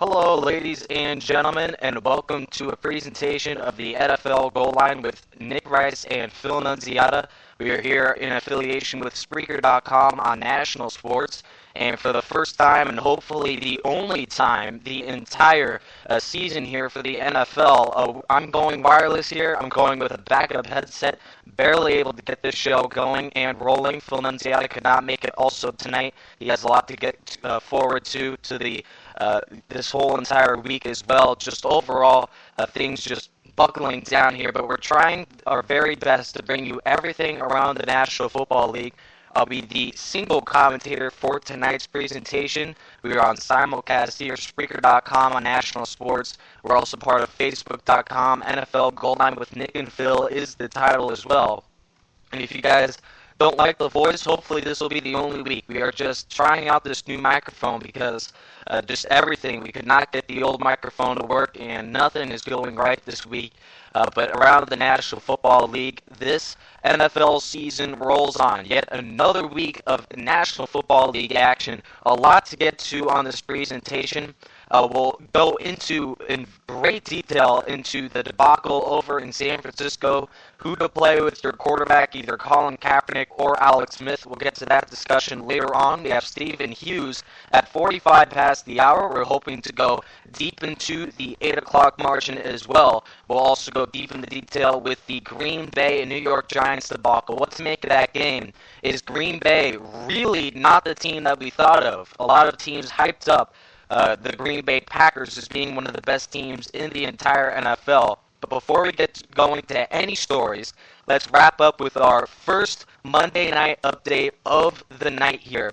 Hello, ladies and gentlemen, and welcome to a presentation of the NFL Goal Line with Nick Rice and Phil Nunziata. We are here in affiliation with Spreaker.com on national sports, and for the first time, and hopefully the only time, the entire season here for the NFL, I'm going wireless here. I'm going with a backup headset, barely able to get this show going and rolling. Phil Nunziata could not make it also tonight. He has a lot to get forward to the this whole entire week as well. Just overall, things just buckling down here, but we're trying our very best to bring you everything around the National Football League. I'll be the single commentator for tonight's presentation. We are on simulcast here, Spreaker.com on national sports. We're also part of Facebook.com. NFL Gold Line with Nick and Phil is the title as well. And if you guys don't like the voice, hopefully this will be the only week. We are just trying out this new microphone because just everything. We could not get the old microphone to work, and nothing is going right this week. But around the National Football League, this NFL season rolls on. Yet another week of National Football League action. A lot to get to on this presentation. We'll go into in great detail into the debacle over in San Francisco, who to play with your quarterback, either Colin Kaepernick or Alex Smith. We'll get to that discussion later on. We have Stephen Hughes at 45 past the hour. We're hoping to go deep into the 8 o'clock margin as well. We'll also go deep into detail with the Green Bay and New York Giants debacle. What to make of that game? Is Green Bay really not the team that we thought of? A lot of teams hyped up the Green Bay Packers as being one of the best teams in the entire NFL. But before we get going to any stories, let's wrap up with our first Monday night update of the night here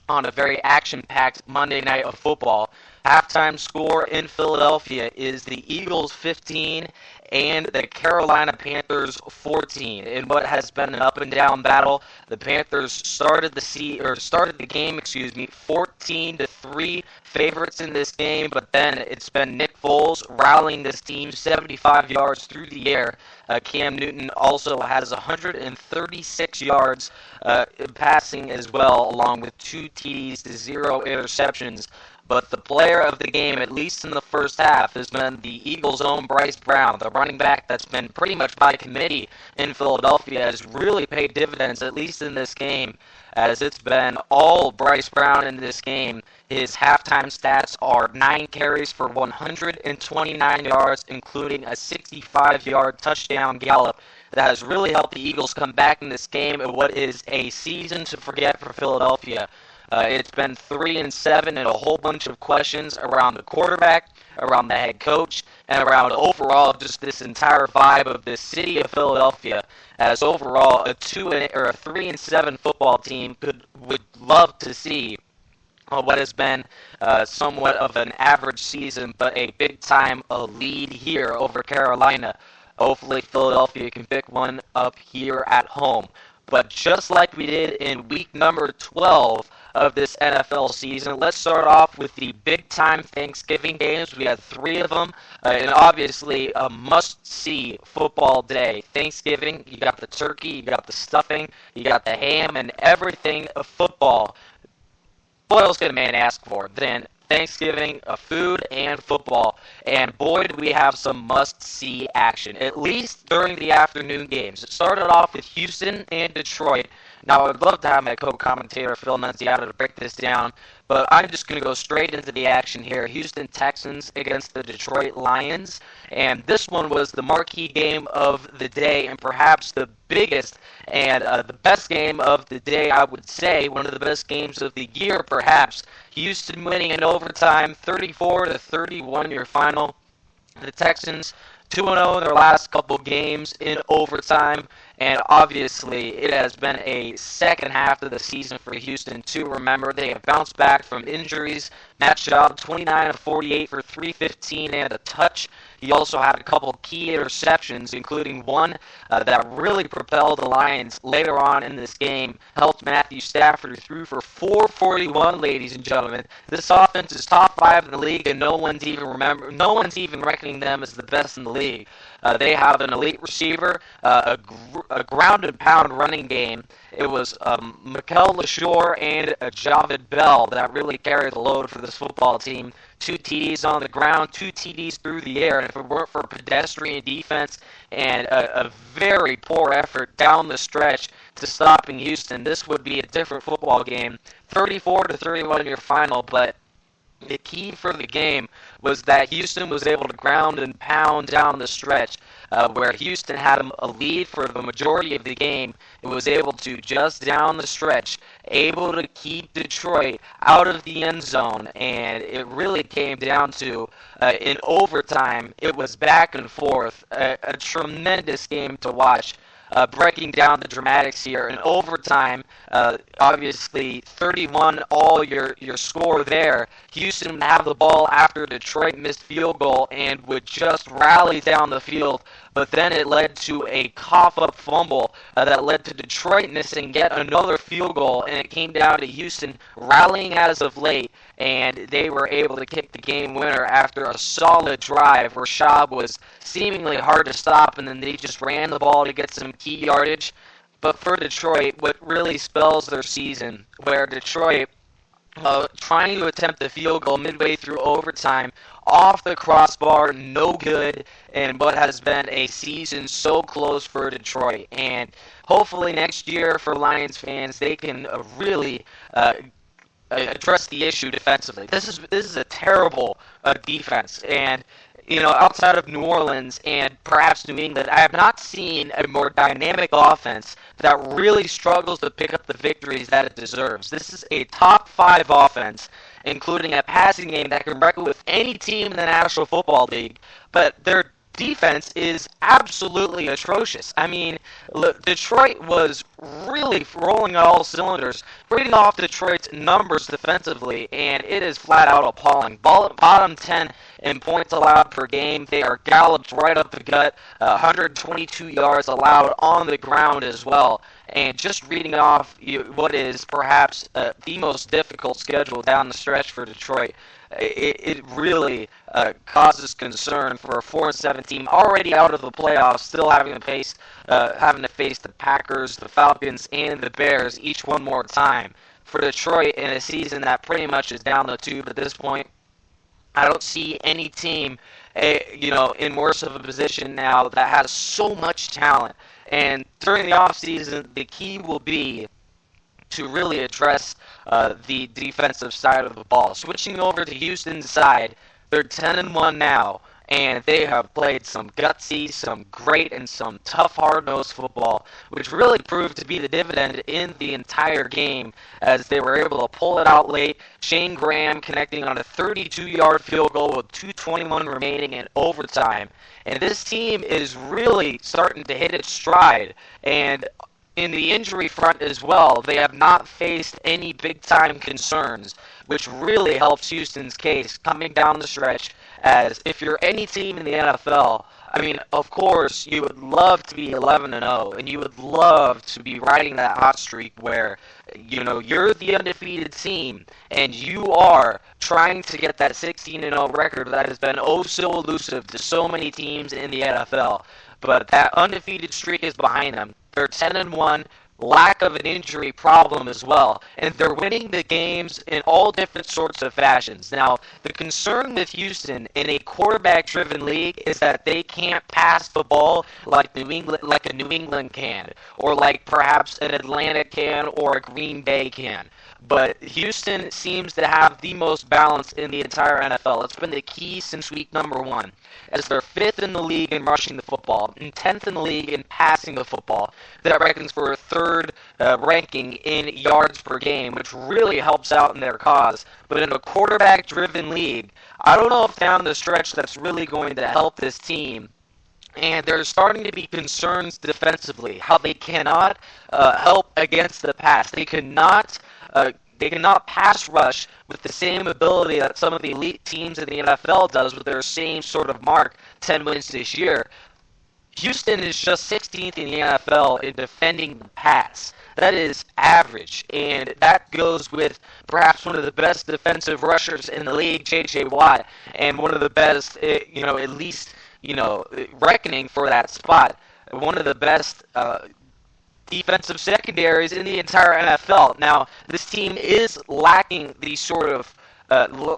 on a very action-packed Monday night of football. Halftime score in Philadelphia is the Eagles 15 and the Carolina Panthers 14. In what has been an up-and-down battle, the Panthers started the game 14-3 favorites in this game, but then it's been Nick Foles rallying this team 75 yards through the air. Cam Newton also has 136 yards passing as well, along with 2 TDs to 0 interceptions. But the player of the game, at least in the first half, has been the Eagles' own Bryce Brown. The running back that's been pretty much by committee in Philadelphia has really paid dividends, at least in this game, as it's been all Bryce Brown in this game. His halftime stats are 9 carries for 129 yards, including a 65-yard touchdown gallop. That has really helped the Eagles come back in this game in what is a season to forget for Philadelphia. It's been 3-7 and a whole bunch of questions around the quarterback, around the head coach, and around overall just this entire vibe of the city of Philadelphia. As overall a 3-7 football team would love to see what has been somewhat of an average season, but a big-time lead here over Carolina. Hopefully Philadelphia can pick one up here at home. But just like we did in week number 12 of this NFL season, let's start off with the big-time Thanksgiving games. We had 3 of them, and obviously a must-see football day. Thanksgiving, you got the turkey, you got the stuffing, you got the ham, and everything of football. What else could a man ask for than Thanksgiving, food, and football? And boy, do we have some must-see action, at least during the afternoon games. It started off with Houston and Detroit. Now, I would love to have my co-commentator, Phil Nunziata, to break this down, but I'm just going to go straight into the action here. Houston Texans against the Detroit Lions, and this one was the marquee game of the day, and perhaps the biggest and the best game of the day, I would say. One of the best games of the year, perhaps. Houston winning in overtime, 34-31 your final. The Texans 2-0 in their last couple games in overtime, and obviously it has been a second half of the season for Houston too. Remember, they have bounced back from injuries. Matt Schaub, 29-48 for 315 and a touch. He also had a couple key interceptions, including one that really propelled the Lions later on in this game. Helped Matthew Stafford, who threw for 441, ladies and gentlemen. This offense is top 5 in the league, and no one's even reckoning them as the best in the league. They have an elite receiver, a ground and pound running game. It was Mikel LaShore and Javid Bell that really carried the load for this football team. 2 TDs on the ground, 2 TDs through the air. And if it weren't for pedestrian defense and a very poor effort down the stretch to stopping Houston, this would be a different football game. 34-31 your final, but the key for the game was that Houston was able to ground and pound down the stretch, where Houston had a lead for the majority of the game. It was able to, just down the stretch, able to keep Detroit out of the end zone, and it really came down to, in overtime, it was back and forth, a tremendous game to watch. Breaking down the dramatics here. In overtime, obviously 31 all your score there. Houston would have the ball after Detroit missed field goal and would just rally down the field, but then it led to a cough-up fumble that led to Detroit missing yet another field goal, and it came down to Houston rallying as of late, and they were able to kick the game winner after a solid drive where Schaub was seemingly hard to stop, and then they just ran the ball to get some key yardage. But for Detroit, what really spells their season, where Detroit trying to attempt the field goal midway through overtime, off the crossbar, no good, and what has been a season so close for Detroit. And hopefully next year for Lions fans, they can really address the issue defensively. This is a terrible defense, and outside of New Orleans and perhaps New England, I have not seen a more dynamic offense that really struggles to pick up the victories that it deserves. This is a top 5 offense, including a passing game that can reckon with any team in the National Football League, but their defense is absolutely atrocious. I mean, Detroit was really rolling on all cylinders. Reading off Detroit's numbers defensively, and it is flat out appalling. Bottom 10 in points allowed per game. They are galloped right up the gut. 122 yards allowed on the ground as well. And just reading off what is perhaps the most difficult schedule down the stretch for Detroit, it really causes concern for a 4-7 team already out of the playoffs, still having to face the Packers, the Falcons, and the Bears each one more time. For Detroit in a season that pretty much is down the tube at this point, I don't see any team, in worse of a position now that has so much talent. And during the offseason, the key will be to really address the defensive side of the ball. Switching over to Houston's side, they're 10-1 now, and they have played some gutsy, some great, and some tough, hard-nosed football, which really proved to be the dividend in the entire game as they were able to pull it out late. Shane Graham connecting on a 32-yard field goal with 2:21 remaining in overtime. And this team is really starting to hit its stride, and in the injury front as well, they have not faced any big-time concerns, which really helps Houston's case coming down the stretch. As if you're any team in the NFL, I mean, of course, you would love to be 11-0, and you would love to be riding that hot streak where, you're the undefeated team, and you are trying to get that 16-0 record that has been oh so elusive to so many teams in the NFL. But that undefeated streak is behind them. They're 10-1, lack of an injury problem as well, and they're winning the games in all different sorts of fashions. Now, the concern with Houston in a quarterback-driven league is that they can't pass the ball like a New England can, or like perhaps an Atlanta can or a Green Bay can. But Houston seems to have the most balance in the entire NFL. It's been the key since week number 1, as they're 5th in the league in rushing the football and 10th in the league in passing the football. That reckons for a 3rd ranking in yards per game, which really helps out in their cause. But in a quarterback-driven league, I don't know if down the stretch that's really going to help this team. And there's starting to be concerns defensively, how they cannot help against the pass. They cannot pass rush with the same ability that some of the elite teams in the NFL does with their same sort of mark, 10 wins this year. Houston is just 16th in the NFL in defending the pass. That is average, and that goes with perhaps one of the best defensive rushers in the league, J.J. Watt, and one of the best, at least reckoning for that spot. One of the best defensive secondaries in the entire NFL. Now, this team is lacking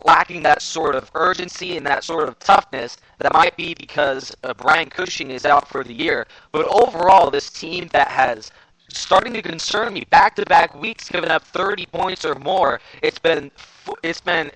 lacking that sort of urgency and that sort of toughness. That might be because Brian Cushing is out for the year. But overall, this team that has starting to concern me, back-to-back weeks giving up 30 points or more. It's been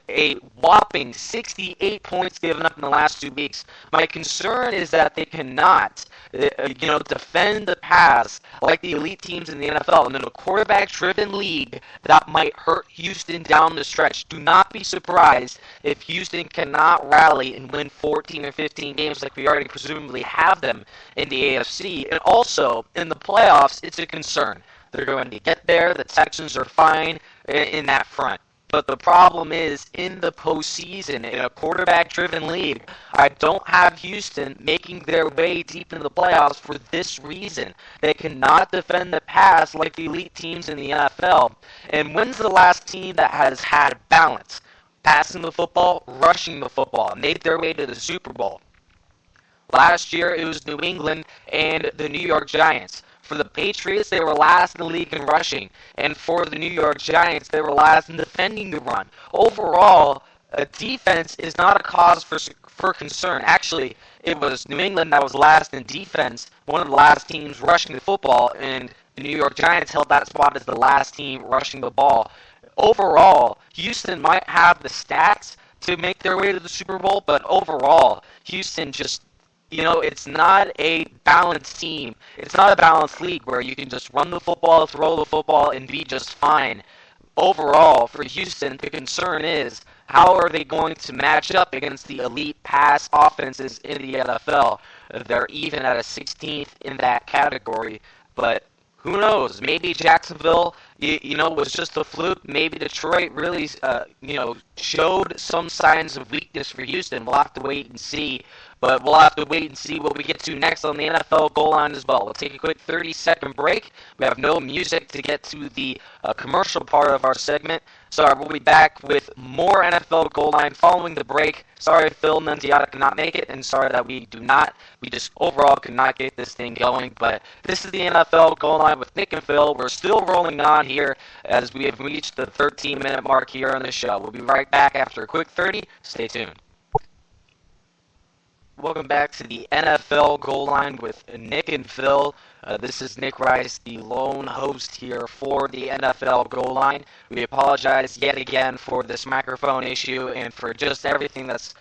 a whopping 68 points given up in the last 2 weeks. My concern is that they cannot defend the pass like the elite teams in the NFL. And in a quarterback-driven league, that might hurt Houston down the stretch. Do not be surprised if Houston cannot rally and win 14 or 15 games like we already presumably have them in the AFC. And also, in the playoffs, it's a concern. They're going to get there. The Texans are fine in that front. But the problem is, in the postseason, in a quarterback-driven league, I don't have Houston making their way deep into the playoffs for this reason. They cannot defend the pass like the elite teams in the NFL. And when's the last team that has had balance? Passing the football, rushing the football, made their way to the Super Bowl. Last year, it was New England and the New York Giants. For the Patriots, they were last in the league in rushing. And for the New York Giants, they were last in defending the run. Overall, defense is not a cause for concern. Actually, it was New England that was last in defense, one of the last teams rushing the football, and the New York Giants held that spot as the last team rushing the ball. Overall, Houston might have the stats to make their way to the Super Bowl, but overall, Houston just it's not a balanced team. It's not a balanced league where you can just run the football, throw the football, and be just fine. Overall, for Houston, the concern is how are they going to match up against the elite pass offenses in the NFL? They're even at a 16th in that category, but who knows? Maybe Jacksonville, was just a fluke. Maybe Detroit really, showed some signs of weakness for Houston. We'll have to wait and see. But we'll have to wait and see what we get to next on the NFL Goal Line as well. We'll take a quick 30-second break. We have no music to get to the commercial part of our segment. So we'll be back with more NFL Goal Line following the break. Sorry Phil Nunziata could not make it, and sorry that we just overall could not get this thing going. But this is the NFL Goal Line with Nick and Phil. We're still rolling on here as we have reached the 13-minute mark here on the show. We'll be right back after a quick 30. Stay tuned. Welcome back to the NFL Goal Line with Nick and Phil. This is Nick Rice, the lone host here for the NFL Goal Line. We apologize yet again for this microphone issue and for just everything that's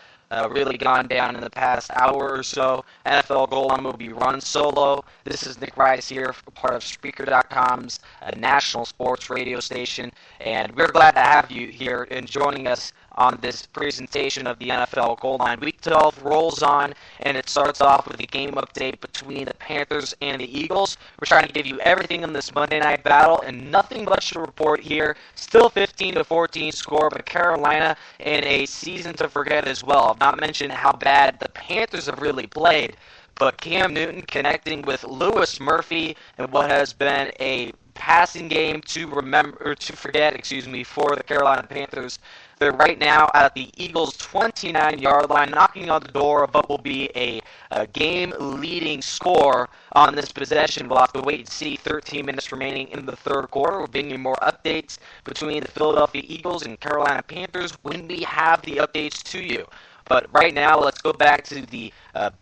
really gone down in the past hour or so. NFL Goal Line will be run solo. This is Nick Rice here, part of Spreaker.com's national sports radio station, and we're glad to have you here and joining us on this presentation of the NFL Goal Line. Week 12 rolls on, and it starts off with a game update between the Panthers and the Eagles. We're trying to give you everything in this Monday night battle, and nothing much to report here. Still 15-14 score, but Carolina in a season to forget as well. I've not mentioned how bad the Panthers have really played, but Cam Newton connecting with Lewis Murphy in what has been a passing game to forget for the Carolina Panthers. They're right now at the Eagles' 29-yard line, knocking on the door of what will be a game-leading score on this possession. We'll have to wait and see. 13 minutes remaining in the third quarter. We'll bring you more updates between the Philadelphia Eagles and Carolina Panthers when we have the updates to you. But right now, let's go back to the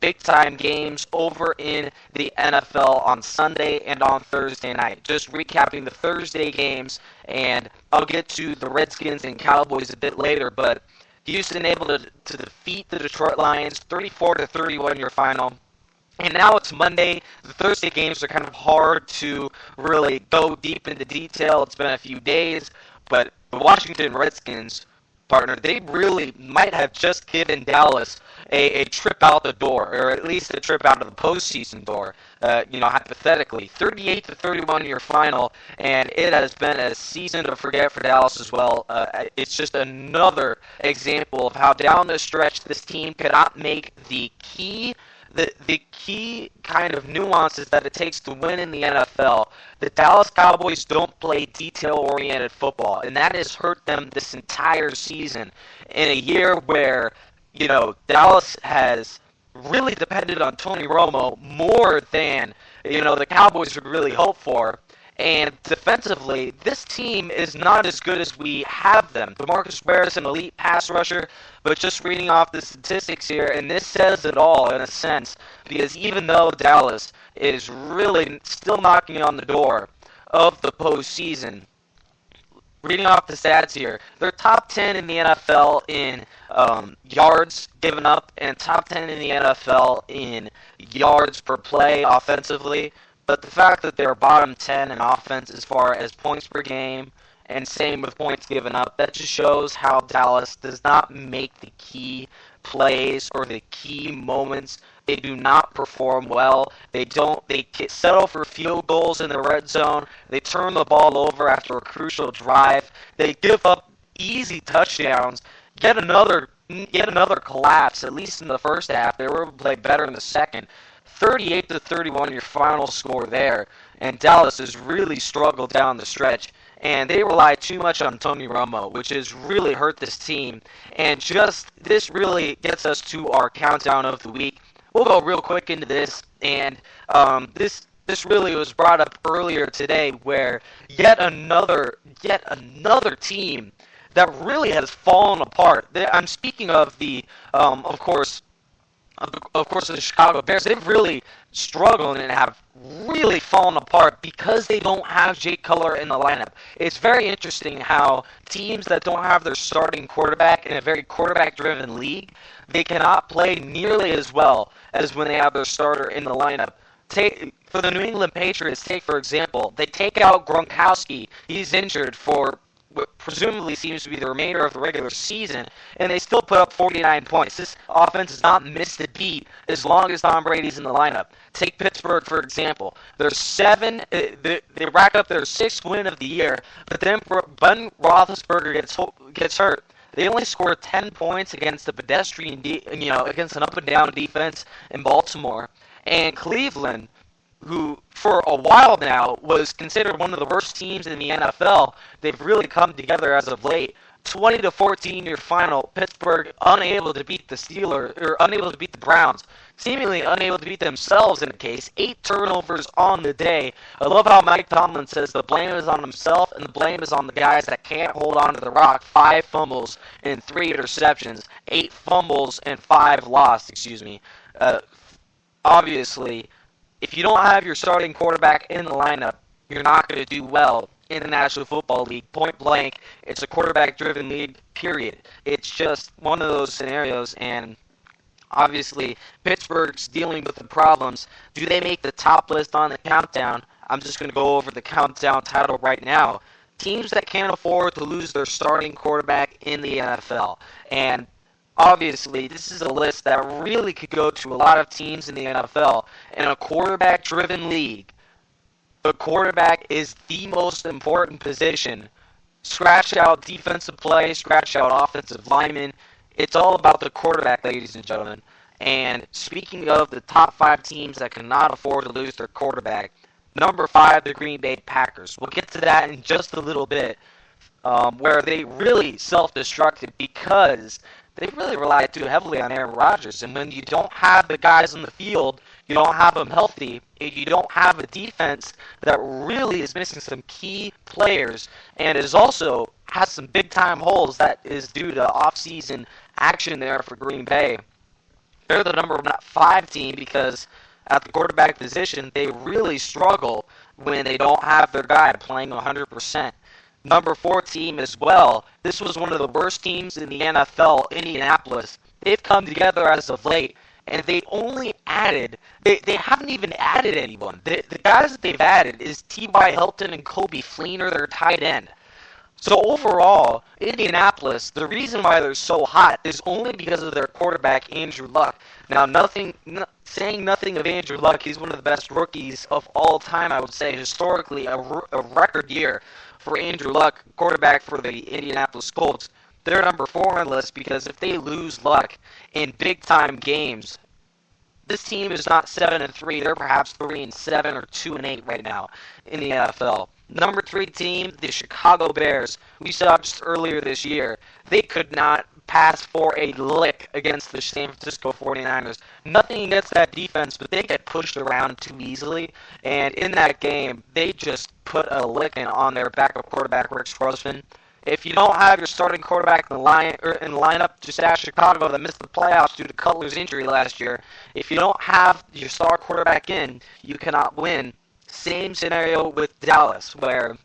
big-time games over in the NFL on Sunday and on Thursday night. Just recapping the Thursday games, and I'll get to the Redskins and Cowboys a bit later, but Houston able to defeat the Detroit Lions 34-31 your final. And now it's Monday. The Thursday games are kind of hard to really go deep into detail. It's been a few days, but the Washington Redskins, partner, they really might have just given Dallas a trip out the door, or at least a trip out of the postseason door, hypothetically. 38-31 your final, and it has been a season to forget for Dallas as well. It's just another example of how down the stretch this team cannot make the key kind of nuances that it takes to win in the NFL. The Dallas Cowboys don't play detail-oriented football, and that has hurt them this entire season in a year where, Dallas has really depended on Tony Romo more than, the Cowboys would really hope for. And defensively, this team is not as good as we have them. DeMarcus Ware is an elite pass rusher, but just reading off the statistics here, and this says it all in a sense, because even though Dallas is really still knocking on the door of the postseason, reading off the stats here, they're top 10 in the NFL in yards given up and top 10 in the NFL in yards per play offensively. But the fact that they're bottom 10 in offense as far as points per game, and same with points given up, that just shows how Dallas does not make the key plays or the key moments. They do not perform well. They settle for field goals in the red zone. They turn the ball over after a crucial drive. They give up easy touchdowns. Yet another collapse, at least in the first half. They were able to play better in the second. 38-31 your final score there, and Dallas has really struggled down the stretch, and they rely too much on Tony Romo, which has really hurt this team. And just this really gets us to our countdown of the week. We'll go real quick into this, and this really was brought up earlier today, where yet another team that really has fallen apart. I'm speaking of the of course, the Chicago Bears. They've really struggled and have really fallen apart because they don't have Jay Cutler in the lineup. It's very interesting how teams that don't have their starting quarterback in a very quarterback-driven league, they cannot play nearly as well as when they have their starter in the lineup. For the New England Patriots, for example, they take out Gronkowski. He's injured for what presumably seems to be the remainder of the regular season, and they still put up 49 points. This offense has not missed a beat as long as Tom Brady's in the lineup. Take Pittsburgh, for example. They rack up their 6th win of the year, but then Ben Roethlisberger gets hurt. They only scored 10 points against a against an up-and-down defense in Baltimore. And Cleveland, who for a while now was considered one of the worst teams in the NFL, they've really come together as of late. 20-14 your final. Pittsburgh unable to beat the Steelers, or unable to beat the Browns. Seemingly unable to beat themselves in a case. 8 turnovers on the day. I love how Mike Tomlin says the blame is on himself and the blame is on the guys that can't hold on to the rock. 5 fumbles and 3 interceptions. 8 fumbles and 5 lost, obviously, if you don't have your starting quarterback in the lineup, you're not going to do well in the National Football League. Point blank, it's a quarterback-driven league, period. It's just one of those scenarios, and obviously, Pittsburgh's dealing with the problems. Do they make the top list on the countdown? I'm just going to go over the countdown title right now. Teams that can't afford to lose their starting quarterback in the NFL. And obviously, this is a list that really could go to a lot of teams in the NFL. In a quarterback-driven league, the quarterback is the most important position. Scratch out defensive play, scratch out offensive linemen. It's all about the quarterback, ladies and gentlemen. And speaking of the top 5 teams that cannot afford to lose their quarterback, number 5, the Green Bay Packers. We'll get to that in just a little bit, where they really self-destructed because they really rely too heavily on Aaron Rodgers. And when you don't have the guys on the field, you don't have them healthy, and you don't have a defense that really is missing some key players and is also has some big-time holes, that is due to off-season action there for Green Bay. They're the number 5 team because at the quarterback position, they really struggle when they don't have their guy playing 100%. Number 4 team as well. This was one of the worst teams in the NFL, Indianapolis. They've come together as of late, and they only added, they haven't even added anyone. The guys that they've added is T.Y. Hilton and Kobe Fleener, their tight end. So overall, Indianapolis, the reason why they're so hot is only because of their quarterback, Andrew Luck. Now, saying nothing of Andrew Luck, he's one of the best rookies of all time, I would say, historically, a record year for Andrew Luck, quarterback for the Indianapolis Colts. They're number 4 on the list because if they lose Luck in big-time games, this team is not 7-3. They're perhaps 3-7 or 2-8 right now in the NFL. Number 3 team, the Chicago Bears. We saw just earlier this year, they could not pass for a lick against the San Francisco 49ers. Nothing against that defense, but they get pushed around too easily. And in that game, they just put a licking on their backup quarterback, Rick Grossman. If you don't have your starting quarterback in the lineup, just ask Chicago that missed the playoffs due to Cutler's injury last year. If you don't have your star quarterback in, you cannot win. Same scenario with Dallas, where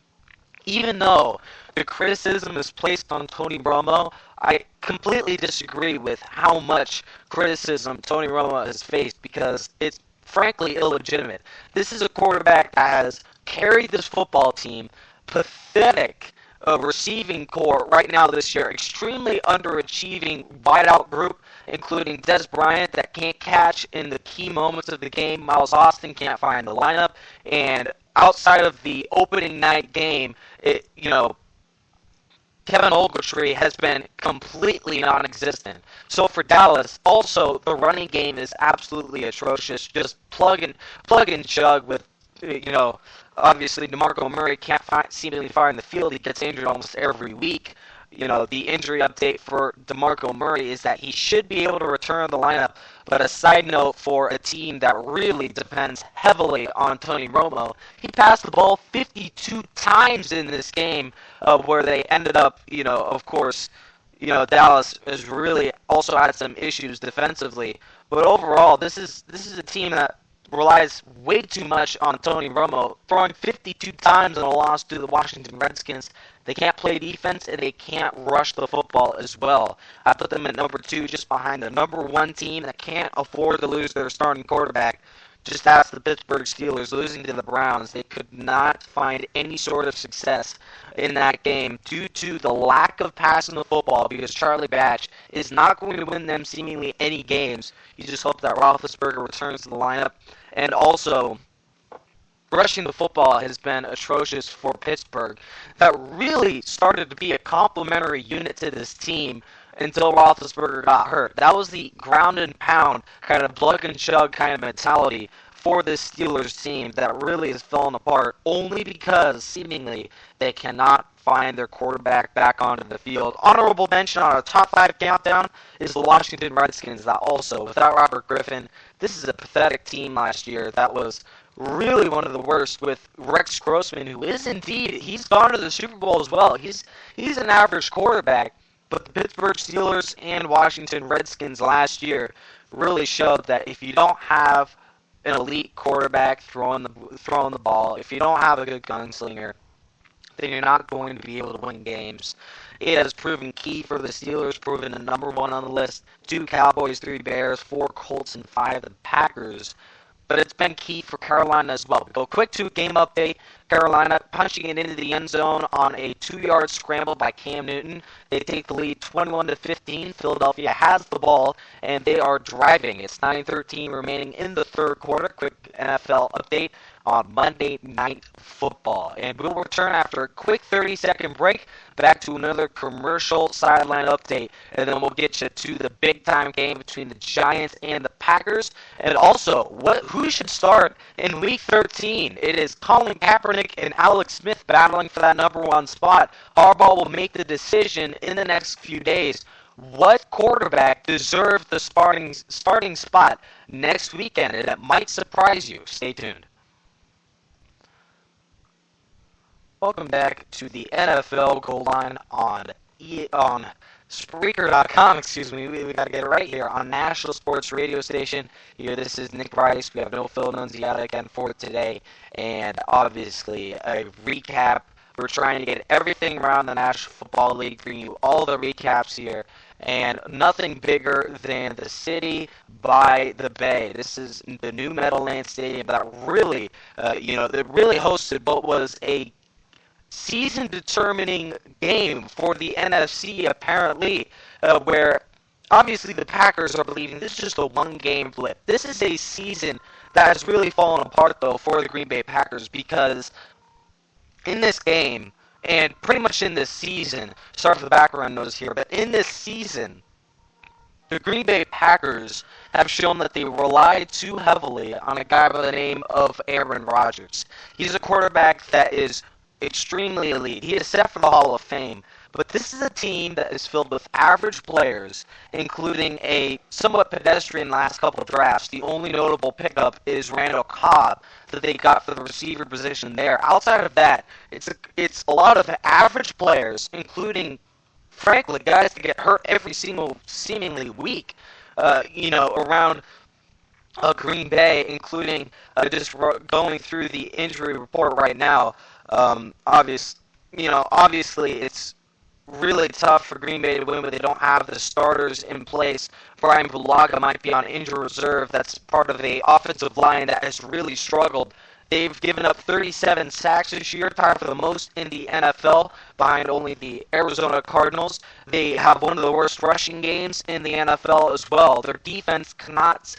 even though the criticism is placed on Tony Romo, I completely disagree with how much criticism Tony Romo has faced because it's frankly illegitimate. This is a quarterback that has carried this football team, pathetic receiving core right now this year, extremely underachieving wideout group, including Des Bryant that can't catch in the key moments of the game. Miles Austin can't find the lineup, and outside of the opening night game, Kevin Ogletree has been completely non-existent. So for Dallas, also the running game is absolutely atrocious. Just plug and chug with, obviously DeMarco Murray can't seemingly fire in the field. He gets injured almost every week. The injury update for DeMarco Murray is that he should be able to return to the lineup. But a side note for a team that really depends heavily on Tony Romo, he passed the ball 52 times in this game, where they ended up, of course, Dallas has really also had some issues defensively. But overall, this is a team that relies way too much on Tony Romo, throwing 52 times in a loss to the Washington Redskins. They can't play defense, and they can't rush the football as well. I put them at number 2, just behind the number 1 team that can't afford to lose their starting quarterback. Just ask the Pittsburgh Steelers losing to the Browns. They could not find any sort of success in that game due to the lack of passing the football because Charlie Batch is not going to win them seemingly any games. You just hope that Roethlisberger returns to the lineup. And also, rushing the football has been atrocious for Pittsburgh. That really started to be a complementary unit to this team until Roethlisberger got hurt. That was the ground and pound, kind of plug and chug kind of mentality for this Steelers team that really has fallen apart only because, seemingly, they cannot find their quarterback back onto the field. Honorable mention on our top 5 countdown is the Washington Redskins that also, without Robert Griffin, this is a pathetic team last year that was really one of the worst with Rex Grossman, who is indeed, he's gone to the Super Bowl as well. He's an average quarterback, but the Pittsburgh Steelers and Washington Redskins last year really showed that if you don't have an elite quarterback throwing the ball, if you don't have a good gunslinger, then you're not going to be able to win games. It has proven key for the Steelers, proven the number 1 on the list, 2 Cowboys, 3 Bears, 4 Colts, and 5 the Packers. But it's been key for Carolina as well. We go quick to a game update. Carolina punching it into the end zone on a 2-yard scramble by Cam Newton. They take the lead 21-15. Philadelphia has the ball, and they are driving. It's 9:13 remaining in the third quarter. Quick NFL update on Monday Night Football. And we'll return after a quick 30-second break back to another commercial sideline update. And then we'll get you to the big-time game between the Giants and the Packers. And also, who should start in Week 13? It is Colin Kaepernick and Alex Smith battling for that number 1 spot. Harbaugh will make the decision in the next few days. What quarterback deserves the starting spot next weekend? And it might surprise you. Stay tuned. Welcome back to the NFL Goal Line on Spreaker.com. Excuse me, we got to get it right here on National Sports Radio Station. Here, this is Nick Rice. We have no Phil Nunziata again for today, and obviously a recap. We're trying to get everything around the National Football League, bring you all the recaps here, and nothing bigger than the city by the bay. This is the new Meadowlands Stadium that really, that really hosted what was a season-determining game for the NFC, apparently, where obviously the Packers are believing this is just a one-game blip. This is a season that has really fallen apart, though, for the Green Bay Packers, because in this game, and pretty much in this season, sorry for the background noise here, but in this season, the Green Bay Packers have shown that they rely too heavily on a guy by the name of Aaron Rodgers. He's a quarterback that is extremely elite. He is set for the Hall of Fame, But this is a team that is filled with average players, including a somewhat pedestrian last couple of drafts. The only notable pickup is Randall Cobb that they got for the receiver position there. Outside of that, it's a lot of average players, including, frankly, guys that get hurt every single seemingly week. Around Green Bay, including just going through the injury report right now. Obviously, it's really tough for Green Bay to win, but they don't have the starters in place. Brian Bulaga might be on injured reserve. That's part of the offensive line that has really struggled. They've given up 37 sacks this year, tied for the most in the NFL, behind only the Arizona Cardinals. They have one of the worst rushing games in the NFL as well. Their defense cannot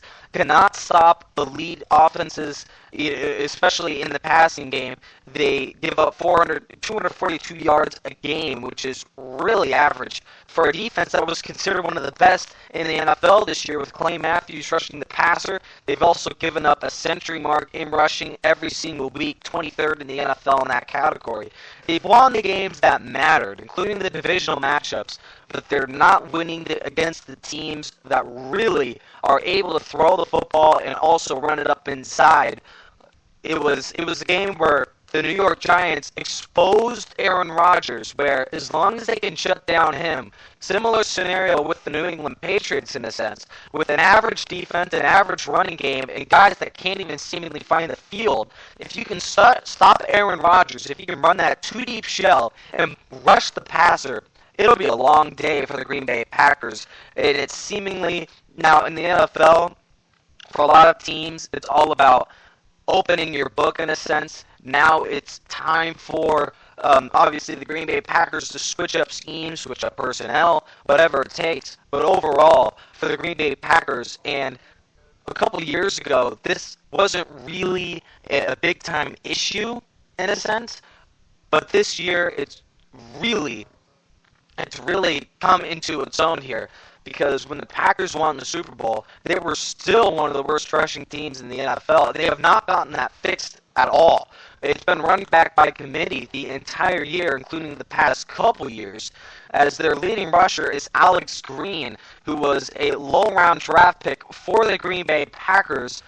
stop the lead offenses, especially in the passing game. They give up 242 yards a game, which is really average for a defense that was considered one of the best in the NFL this year, with Clay Matthews rushing the passer. They've also given up a century mark in rushing every single week, 23rd in the NFL in that category. They've won the games that mattered, including the divisional matchups, but they're not winning against the teams that really are able to throw the football and also run it up inside. It was a game where the New York Giants exposed Aaron Rodgers, where as long as they can shut down him, similar scenario with the New England Patriots in a sense, with an average defense, an average running game, and guys that can't even seemingly find the field, if you can stop Aaron Rodgers, if you can run that two-deep shell and rush the passer, it'll be a long day for the Green Bay Packers. And it's seemingly, now in the NFL, for a lot of teams, it's all about opening your book in a sense. Now it's time for, obviously, the Green Bay Packers to switch up schemes, switch up personnel, whatever it takes. But overall, for the Green Bay Packers, and a couple years ago, this wasn't really a big-time issue in a sense. But this year, it's really come into its own here, because when the Packers won the Super Bowl, they were still one of the worst rushing teams in the NFL. They have not gotten that fixed at all. It's been run back by committee the entire year, including the past couple years, as their leading rusher is Alex Green, who was a low-round draft pick for the Green Bay Packers,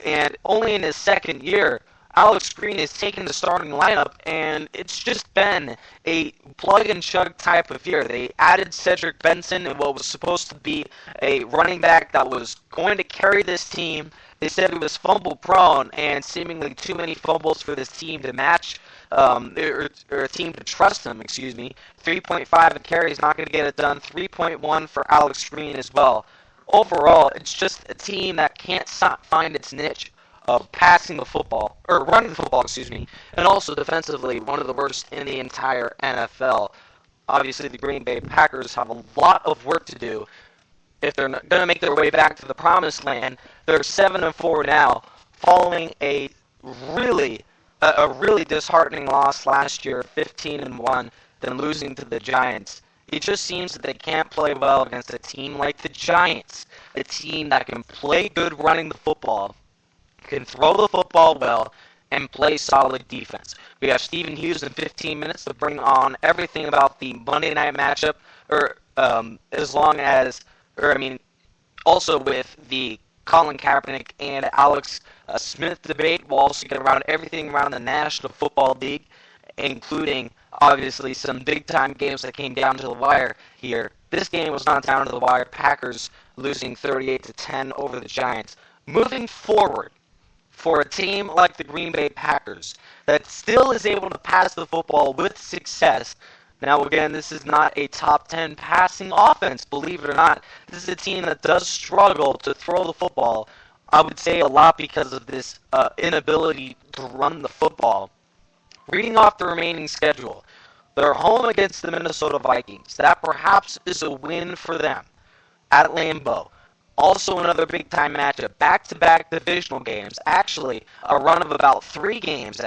and only in his second year, Alex Green has taken the starting lineup, and it's just been a plug-and-chug type of year. They added Cedric Benson in what was supposed to be a running back that was going to carry this team. They said he was fumble-prone, and seemingly too many fumbles for this team to match, or a team to trust him, 3.5 a carry is not going to get it done. 3.1 for Alex Green as well. Overall, it's just a team that can't find its niche of passing the football, or running the football, and also defensively, one of the worst in the entire NFL. Obviously, the Green Bay Packers have a lot of work to do if they're going to make their way back to the promised land. They're 7-4 now, following a really disheartening loss last year, 15-1, then losing to the Giants. It just seems that they can't play well against a team like the Giants, a team that can play good running the football, can throw the football well, and play solid defense. We have Stephen Hughes in 15 minutes to bring on everything about the Monday night matchup, also with the Colin Kaepernick and Alex Smith debate. We'll also get around everything around the National Football League, including, obviously, some big-time games that came down to the wire here. This game was not down to the wire. Packers losing 38-10 over the Giants. Moving forward, for a team like the Green Bay Packers that still is able to pass the football with success. Now, again, this is not a top 10 passing offense, believe it or not. This is a team that does struggle to throw the football, I would say a lot because of this inability to run the football. Reading off the remaining schedule, they're home against the Minnesota Vikings. That perhaps is a win for them at Lambeau. Also another big-time matchup, back-to-back divisional games. Actually, a run of about 3 games,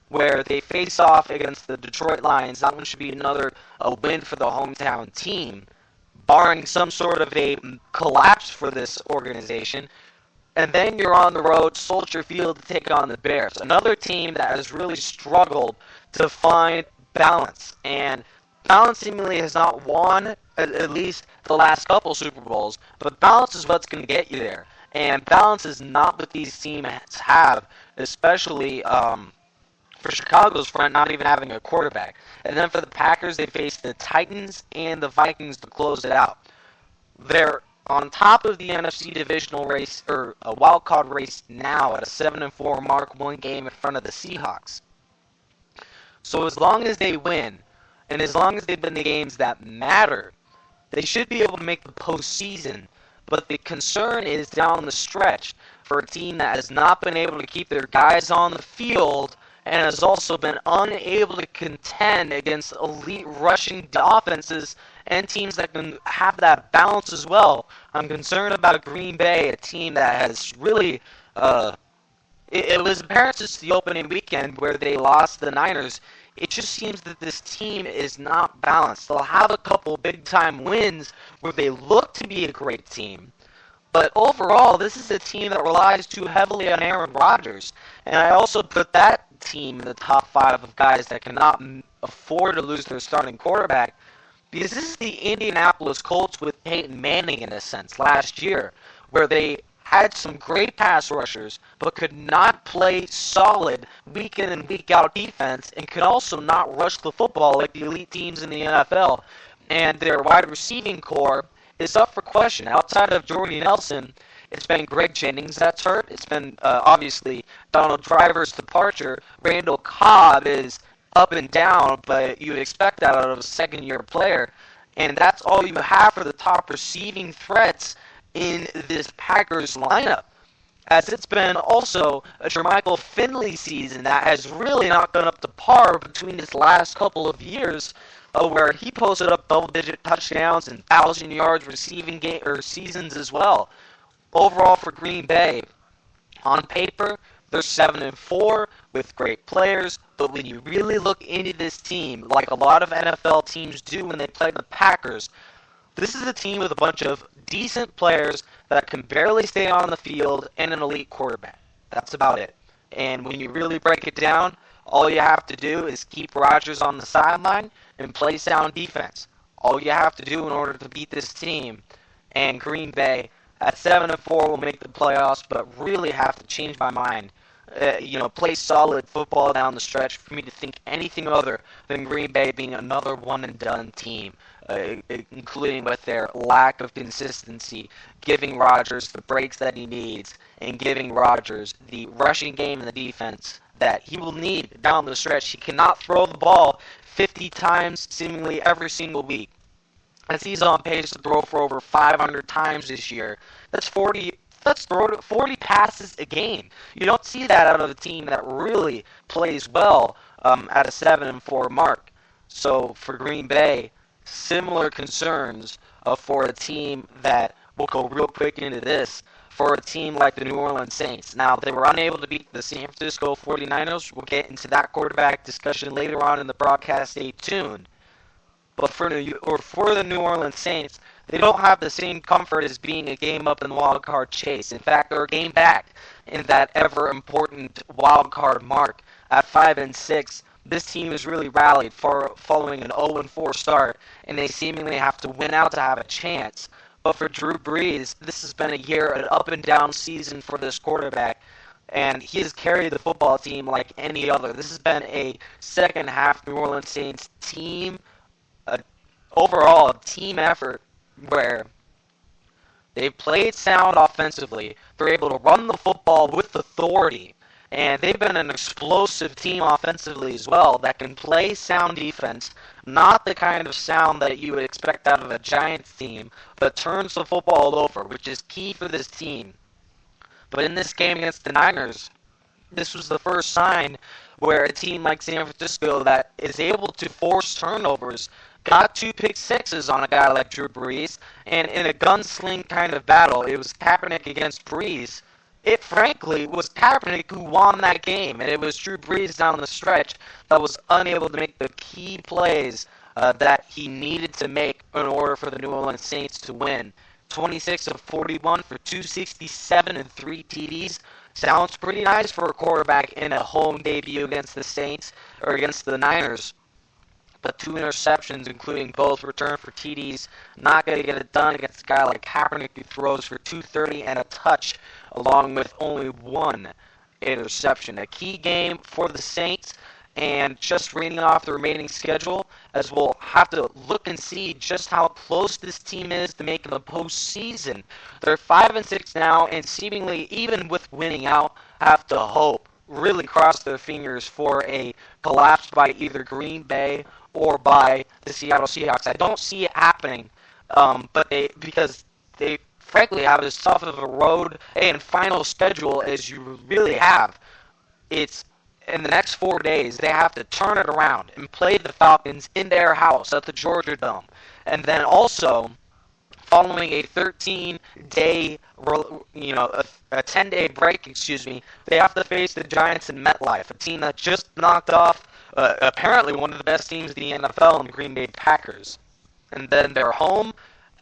where they face off against the Detroit Lions. That one should be another win for the hometown team, barring some sort of a collapse for this organization. And then you're on the road, Soldier Field, to take on the Bears, another team that has really struggled to find balance. And Balance seemingly has not won at least the last couple Super Bowls, but balance is what's going to get you there. And balance is not what these teams have, especially for Chicago's front, not even having a quarterback. And then for the Packers, they face the Titans and the Vikings to close it out. They're on top of the NFC divisional race, or a wild card race now at a 7-4 mark, one game in front of the Seahawks. So as long as they win, and as long as they win the games that matter, they should be able to make the postseason. But the concern is down the stretch for a team that has not been able to keep their guys on the field and has also been unable to contend against elite rushing offenses and teams that can have that balance as well. I'm concerned about Green Bay, a team that has really it was apparent since the opening weekend where they lost the Niners. It just seems that this team is not balanced. They'll have a couple big-time wins where they look to be a great team. But overall, this is a team that relies too heavily on Aaron Rodgers. And I also put that team in the top 5 of guys that cannot afford to lose their starting quarterback. Because this is the Indianapolis Colts with Peyton Manning in a sense last year, where they had some great pass rushers, but could not play solid week in and week out defense, and could also not rush the football like the elite teams in the NFL. And their wide receiving core is up for question. Outside of Jordy Nelson, it's been Greg Jennings that's hurt. It's been obviously Donald Driver's departure. Randall Cobb is up and down, but you would expect that out of a second-year player. And that's all you have for the top receiving threats in this Packers lineup, as it's been also a Jermichael Finley season that has really not gone up to par between his last couple of years, where he posted up double-digit touchdowns and 1,000 yards receiving seasons as well. Overall for Green Bay, on paper, they're 7-4 with great players, but when you really look into this team, like a lot of NFL teams do when they play the Packers, this is a team with a bunch of decent players that can barely stay on the field and an elite quarterback. That's about it. And when you really break it down, all you have to do is keep Rodgers on the sideline and play sound defense. All you have to do in order to beat this team. And Green Bay at 7-4 will make the playoffs, but really have to change my mind. Play solid football down the stretch for me to think anything other than Green Bay being another one-and-done team, including with their lack of consistency, giving Rodgers the breaks that he needs, and giving Rodgers the rushing game and the defense that he will need down the stretch. He cannot throw the ball 50 times seemingly every single week, as he's on pace to throw for over 500 times this year. That's 40 passes a game. You don't see that out of a team that really plays well at a 7-4 mark. So for Green Bay, similar concerns for a team that, we'll go real quick into this, for a team like the New Orleans Saints. Now, they were unable to beat the San Francisco 49ers. We'll get into that quarterback discussion later on in the broadcast. Stay tuned. But for the New Orleans Saints, they don't have the same comfort as being a game up in the wild card chase. In fact, they're a game back in that ever important wild card mark at 5-6. This team has really rallied following an 0-4 start, and they seemingly have to win out to have a chance. But for Drew Brees, this has been a year, an up and down season for this quarterback, and he has carried the football team like any other. This has been a second half New Orleans Saints team, overall a team effort where they've played sound offensively. They're able to run the football with authority. And they've been an explosive team offensively as well that can play sound defense, not the kind of sound that you would expect out of a Giants team, but turns the football over, which is key for this team. But in this game against the Niners, this was the first sign where a team like San Francisco that is able to force turnovers got 2 pick sixes on a guy like Drew Brees, and in a gunsling kind of battle, it was Kaepernick against Brees. It frankly was Kaepernick who won that game, and it was Drew Brees down the stretch that was unable to make the key plays that he needed to make in order for the New Orleans Saints to win. 26 of 41 for 267 and 3 TDs. Sounds pretty nice for a quarterback in a home debut against the Saints, or against the Niners. but 2 interceptions, including both return for TDs. Not going to get it done against a guy like Kaepernick, who throws for 230 and a touch, along with only 1 interception. A key game for the Saints, and just reading off the remaining schedule, as we'll have to look and see just how close this team is to making the postseason. They're 5-6 now, and seemingly, even with winning out, have to hope, really cross their fingers for a collapse by either Green Bay or by the Seattle Seahawks. I don't see it happening, because they frankly have as tough of a road and final schedule as you really have. It's in the next 4 days, they have to turn it around and play the Falcons in their house at the Georgia Dome. And then also, following a 13-day, a 10-day break, they have to face the Giants in MetLife, a team that just knocked off apparently one of the best teams in the NFL, in the Green Bay Packers. And then they're home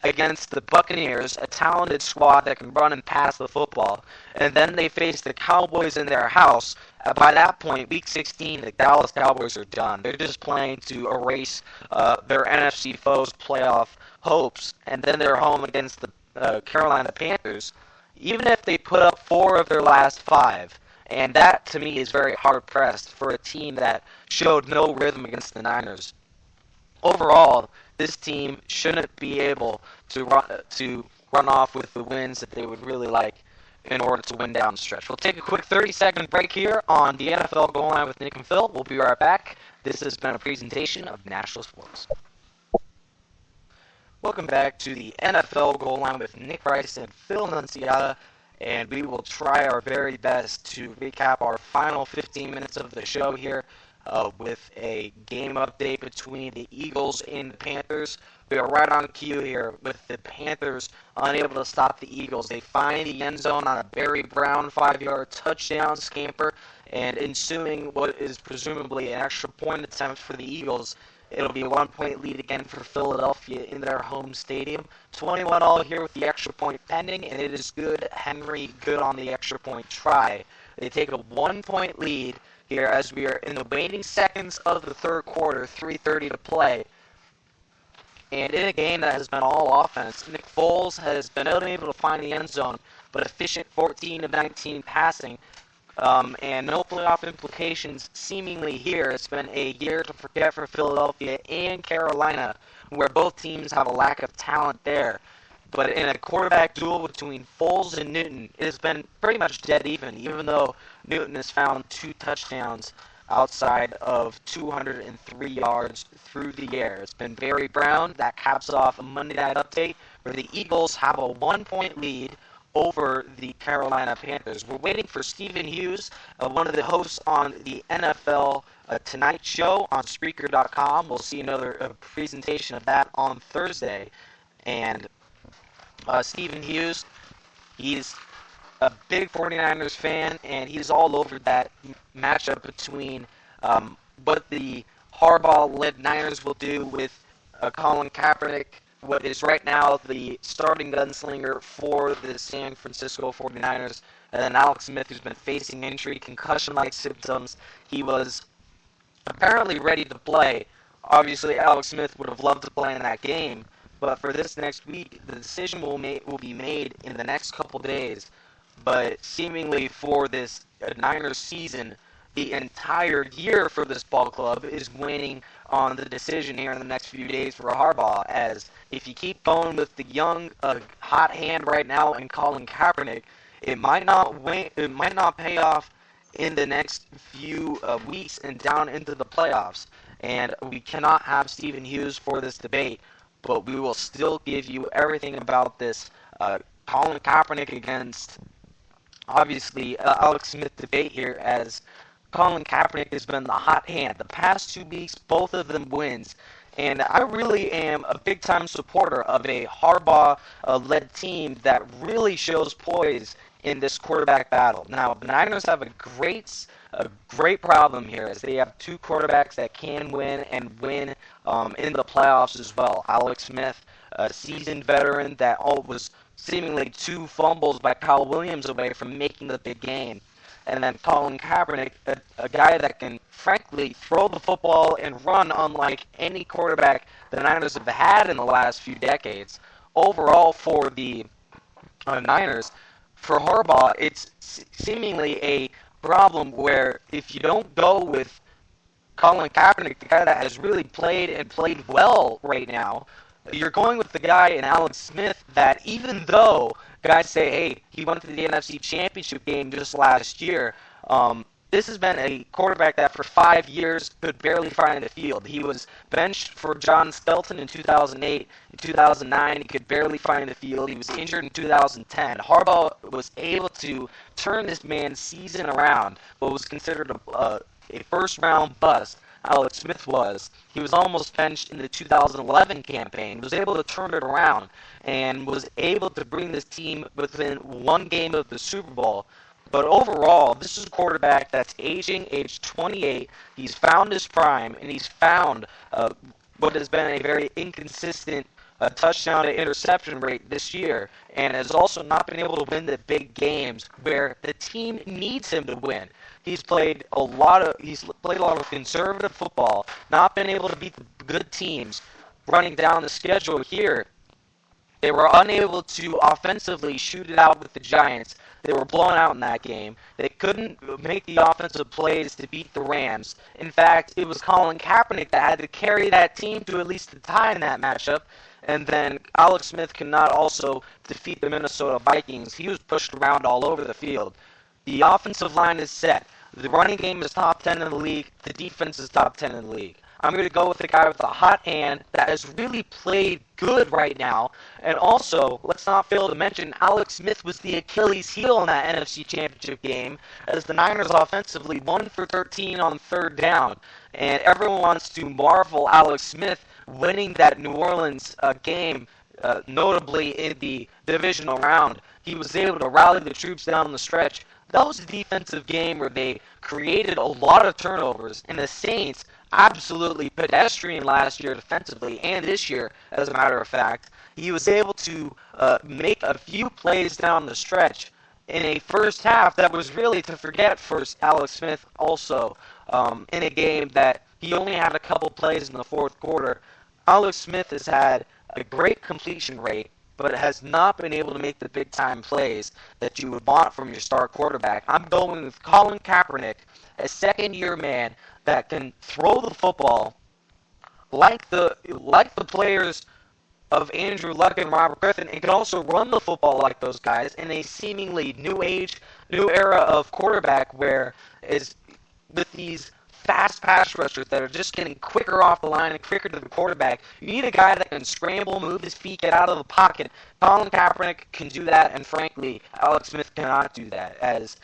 against the Buccaneers, a talented squad that can run and pass the football. And then they face the Cowboys in their house. By that point, Week 16, the Dallas Cowboys are done. They're just playing to erase their NFC foes' playoff hopes. And then they're home against the Carolina Panthers, even if they put up 4 of their last 5. And that, to me, is very hard-pressed for a team that showed no rhythm against the Niners. Overall, this team shouldn't be able to run off with the wins that they would really like in order to win down the stretch. We'll take a quick 30-second break here on the NFL Goal Line with Nick and Phil. We'll be right back. This has been a presentation of National Sports. Welcome back to the NFL Goal Line with Nick Rice and Phil Nunciata, and we will try our very best to recap our final 15 minutes of the show here with a game update between the Eagles and the Panthers. We are right on cue here with the Panthers unable to stop the Eagles. They find the end zone on a Barry Brown 5-yard touchdown scamper, and ensuing what is presumably an extra point attempt for the Eagles. It'll be a 1-point lead again for Philadelphia in their home stadium. 21-all here with the extra point pending, and it is good. Henry good on the extra point try. They take a 1-point lead here as we are in the waning seconds of the third quarter, 3:30 to play. And in a game that has been all offense, Nick Foles has been unable to find the end zone, but efficient 14 of 19 passing, and no playoff implications seemingly here. It's been a year to forget for Philadelphia and Carolina, where both teams have a lack of talent there. But in a quarterback duel between Foles and Newton, it has been pretty much dead even though Newton has found 2 touchdowns outside of 203 yards through the air. It's been Barry Brown that caps off a Monday Night Update where the Eagles have a 1-point lead over the Carolina Panthers. We're waiting for Stephen Hughes, one of the hosts on the NFL Tonight Show on Spreaker.com. We'll see another presentation of that on Thursday. And Stephen Hughes, he's a big 49ers fan, and he's all over that matchup between what the Harbaugh-led Niners will do with Colin Kaepernick, what is right now the starting gunslinger for the San Francisco 49ers, and then Alex Smith, who's been facing injury, concussion-like symptoms. He was apparently ready to play. Obviously, Alex Smith would have loved to play in that game, but for this next week, the decision will be made in the next couple days. But seemingly for this Niners season, the entire year for this ball club is waiting on the decision here in the next few days for Harbaugh. As if you keep going with the young, hot hand right now in Colin Kaepernick, it might not pay off in the next few weeks and down into the playoffs. And we cannot have Stephen Hughes for this debate, but we will still give you everything about this Colin Kaepernick against, obviously, Alex Smith debate here, as Colin Kaepernick has been the hot hand. The past 2 weeks, both of them wins. And I really am a big-time supporter of a Harbaugh-led team that really shows poise in this quarterback battle. Now, the Niners have a great problem here, as they have 2 quarterbacks that can win and win in the playoffs as well. Alex Smith, a seasoned veteran that was seemingly 2 fumbles by Kyle Williams away from making the big game. and then Colin Kaepernick, a guy that can frankly throw the football and run unlike any quarterback the Niners have had in the last few decades. Overall, for the Niners, for Harbaugh, it's seemingly a problem where if you don't go with Colin Kaepernick, the guy that has really played and played well right now, you're going with the guy in Alex Smith that even though guys say, hey, he went to the NFC Championship game just last year, this has been a quarterback that for 5 years could barely find the field. He was benched for John Skelton in 2008. In 2009, he could barely find the field. He was injured in 2010. Harbaugh was able to turn this man's season around, but was considered a first-round bust. Alex Smith was. He was almost benched in the 2011 campaign, was able to turn it around, and was able to bring this team within one game of the Super Bowl. But overall, this is a quarterback that's aging, age 28. He's found his prime, and he's found what has been a very inconsistent touchdown to interception rate this year, and has also not been able to win the big games where the team needs him to win. He's played a lot of conservative football, not been able to beat the good teams. Running down the schedule here, they were unable to offensively shoot it out with the Giants. They were blown out in that game. They couldn't make the offensive plays to beat the Rams. In fact, it was Colin Kaepernick that had to carry that team to at least a tie in that matchup. And then Alex Smith could not also defeat the Minnesota Vikings. He was pushed around all over the field. The offensive line is set. The running game is top 10 in the league. The defense is top 10 in the league. I'm going to go with the guy with the hot hand that has really played good right now. And also, let's not fail to mention, Alex Smith was the Achilles heel in that NFC Championship game as the Niners offensively 1 for 13 on third down. And everyone wants to marvel Alex Smith winning that New Orleans game, notably in the divisional round. He was able to rally the troops down the stretch. That was a defensive game where they created a lot of turnovers, and the Saints absolutely pedestrian last year defensively, and this year, as a matter of fact. He was able to make a few plays down the stretch in a first half that was really to forget for Alex Smith also, in a game that he only had a couple plays in the fourth quarter. Alex Smith has had a great completion rate, but has not been able to make the big-time plays that you would want from your star quarterback. I'm going with Colin Kaepernick, a second-year man that can throw the football like the players of Andrew Luck and Robert Griffin, and can also run the football like those guys in a seemingly new era of quarterback where is with these fast pass rushers that are just getting quicker off the line and quicker to the quarterback. You need a guy that can scramble, move his feet, get out of the pocket. Colin Kaepernick can do that, and frankly, Alex Smith cannot do that, as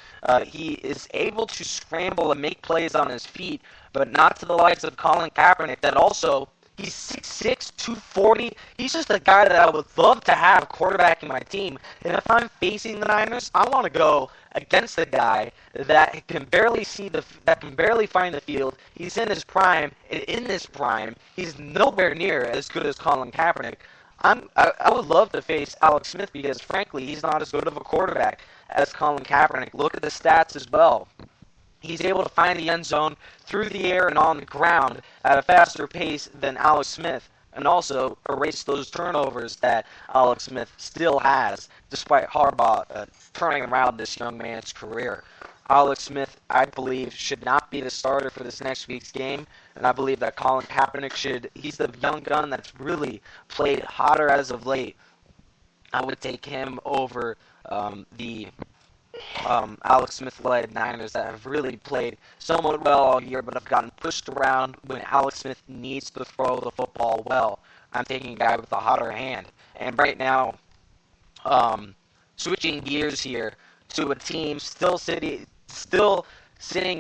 he is able to scramble and make plays on his feet, but not to the likes of Colin Kaepernick that also, he's 6'6", 240. He's just a guy that I would love to have quarterback in my team. And if I'm facing the Niners, I want to go against a guy that can barely find the field. He's in his prime, and in this prime, he's nowhere near as good as Colin Kaepernick. I would love to face Alex Smith because, frankly, he's not as good of a quarterback as Colin Kaepernick. Look at the stats as well. He's able to find the end zone through the air and on the ground at a faster pace than Alex Smith, and also erase those turnovers that Alex Smith still has, despite Harbaugh turning around this young man's career. Alex Smith, I believe, should not be the starter for this next week's game, and I believe that Colin Kaepernick should. He's the young gun that's really played hotter as of late. I would take him over the Alex Smith-led Niners that have really played somewhat well all year, but have gotten pushed around when Alex Smith needs to throw the football well. I'm taking a guy with a hotter hand. And right now, switching gears here to a team still sitting